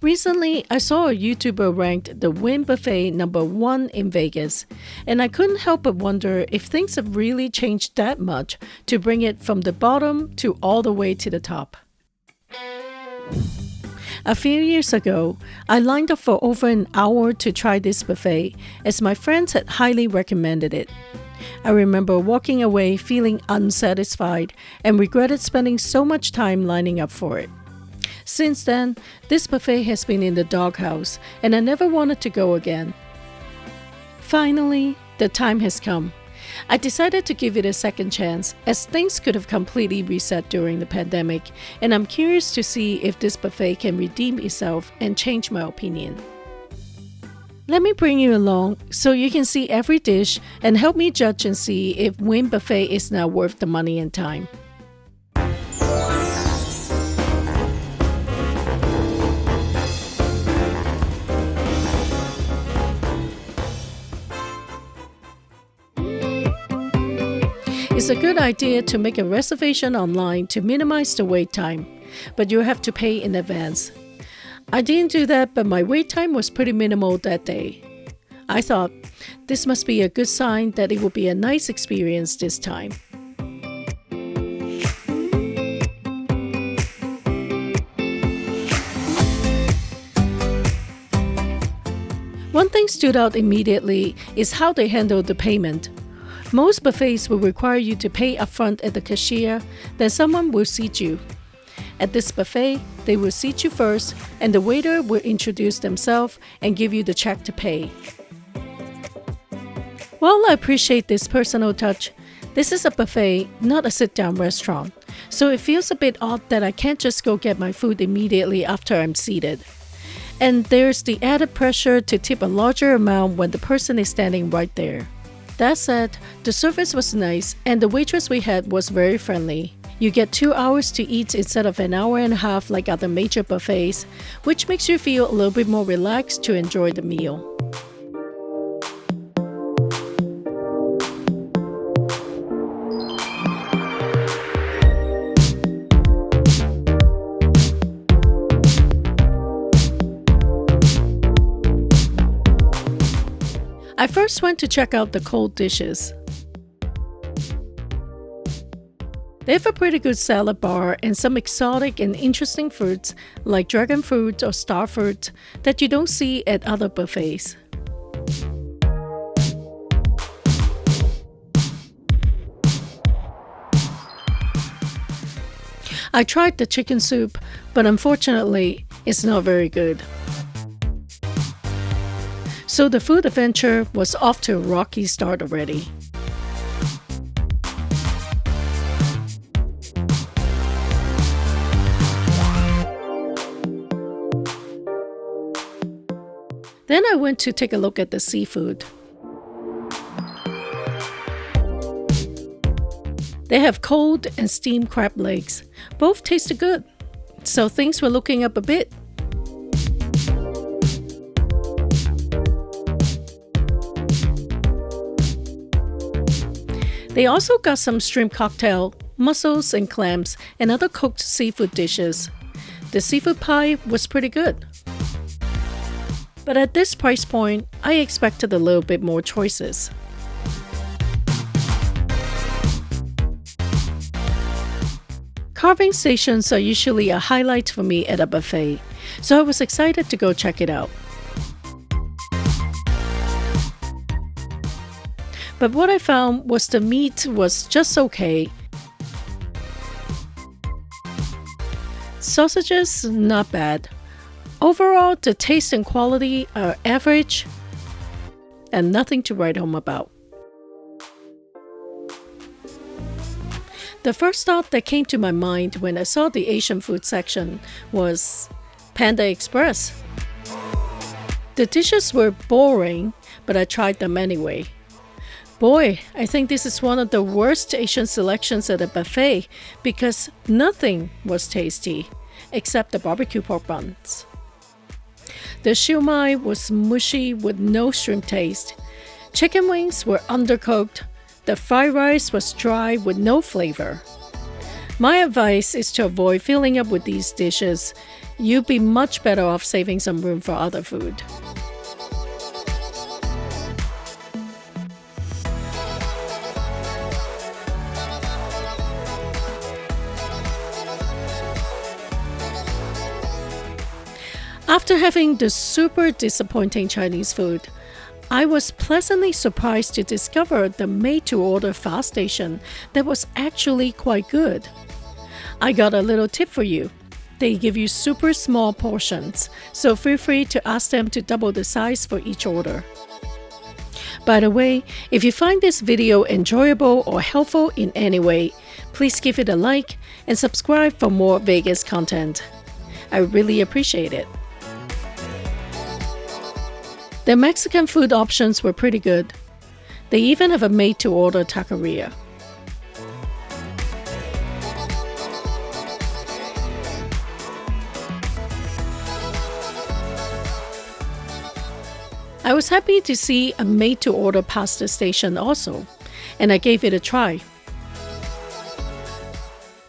Recently, I saw a YouTuber ranked the Wynn Buffet #1 in Vegas, and I couldn't help but wonder if things have really changed that much to bring it from the bottom to all the way to the top. A few years ago, I lined up for over an hour to try this buffet as my friends had highly recommended it. I remember walking away feeling unsatisfied and regretted spending so much time lining up for it. Since then, this buffet has been in the doghouse and I never wanted to go again. Finally, the time has come. I decided to give it a second chance as things could have completely reset during the pandemic, and I'm curious to see if this buffet can redeem itself and change my opinion. Let me bring you along so you can see every dish and help me judge and see if Wynn Buffet is now worth the money and time. It's a good idea to make a reservation online to minimize the wait time, but you have to pay in advance. I didn't do that, but my wait time was pretty minimal that day. I thought, this must be a good sign that it will be a nice experience this time. One thing stood out immediately is how they handled the payment. Most buffets will require you to pay upfront at the cashier, then someone will seat you. At this buffet, they will seat you first, and the waiter will introduce themselves and give you the check to pay. While I appreciate this personal touch, this is a buffet, not a sit-down restaurant, so it feels a bit odd that I can't just go get my food immediately after I'm seated. And there's the added pressure to tip a larger amount when the person is standing right there. That said, the service was nice and the waitress we had was very friendly. You get 2 hours to eat instead of an hour and a half like other major buffets, which makes you feel a little bit more relaxed to enjoy the meal. I first went to check out the cold dishes. They have a pretty good salad bar and some exotic and interesting fruits like dragon fruit or star fruit that you don't see at other buffets. I tried the chicken soup, but unfortunately, it's not very good. So the food adventure was off to a rocky start already. Then I went to take a look at the seafood. They have cold and steamed crab legs. Both tasted good, so things were looking up a bit. They also got some shrimp cocktail, mussels and clams, and other cooked seafood dishes. The seafood pie was pretty good. But at this price point, I expected a little bit more choices. Carving stations are usually a highlight for me at a buffet, so I was excited to go check it out. But what I found was the meat was just okay. Sausages, not bad. Overall, the taste and quality are average and nothing to write home about. The first thought that came to my mind when I saw the Asian food section was Panda Express. The dishes were boring, but I tried them anyway. Boy, I think this is one of the worst Asian selections at a buffet because nothing was tasty except the barbecue pork buns. The siomai was mushy with no shrimp taste. Chicken wings were undercooked. The fried rice was dry with no flavor. My advice is to avoid filling up with these dishes. You'd be much better off saving some room for other food. After having the super disappointing Chinese food, I was pleasantly surprised to discover the made-to-order fast station that was actually quite good. I got a little tip for you. They give you super small portions, so feel free to ask them to double the size for each order. By the way, if you find this video enjoyable or helpful in any way, please give it a like and subscribe for more Vegas content. I really appreciate it. Their Mexican food options were pretty good. They even have a made-to-order taqueria. I was happy to see a made-to-order pasta station also, and I gave it a try.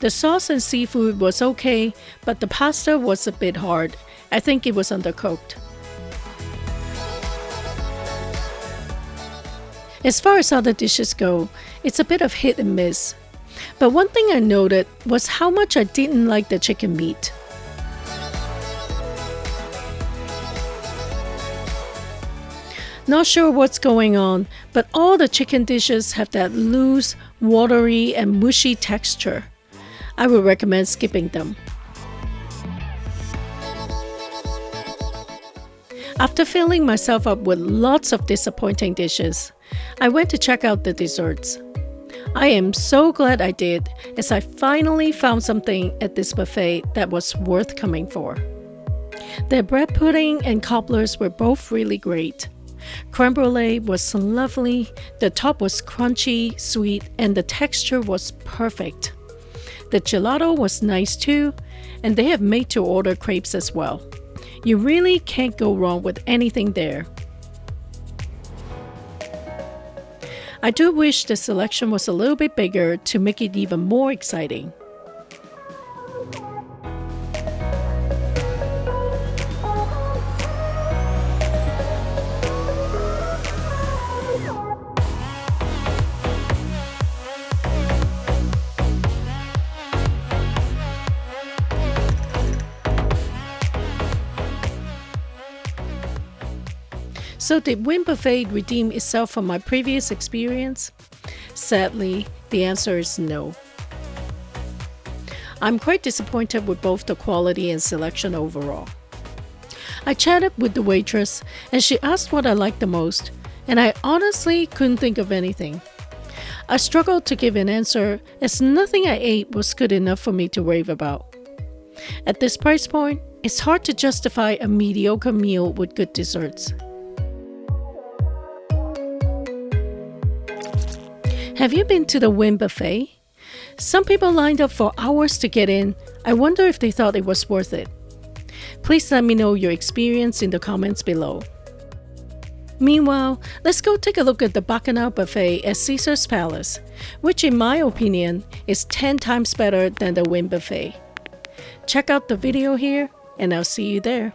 The sauce and seafood was okay, but the pasta was a bit hard. I think it was undercooked. As far as other dishes go, it's a bit of hit and miss. But one thing I noted was how much I didn't like the chicken meat. Not sure what's going on, but all the chicken dishes have that loose, watery, and mushy texture. I would recommend skipping them. After filling myself up with lots of disappointing dishes, I went to check out the desserts. I am so glad I did, as I finally found something at this buffet that was worth coming for. Their bread pudding and cobblers were both really great. Creme brulee was lovely, the top was crunchy, sweet, and the texture was perfect. The gelato was nice too, and they have made-to-order crepes as well. You really can't go wrong with anything there. I do wish the selection was a little bit bigger to make it even more exciting. So did Wynn Buffet redeem itself from my previous experience? Sadly, the answer is no. I'm quite disappointed with both the quality and selection overall. I chatted with the waitress and she asked what I liked the most, and I honestly couldn't think of anything. I struggled to give an answer as nothing I ate was good enough for me to rave about. At this price point, it's hard to justify a mediocre meal with good desserts. Have you been to the Wynn Buffet? Some people lined up for hours to get in. I wonder if they thought it was worth it. Please let me know your experience in the comments below. Meanwhile, let's go take a look at the Bacchanal Buffet at Caesar's Palace, which in my opinion is 10 times better than the Wynn Buffet. Check out the video here, and I'll see you there.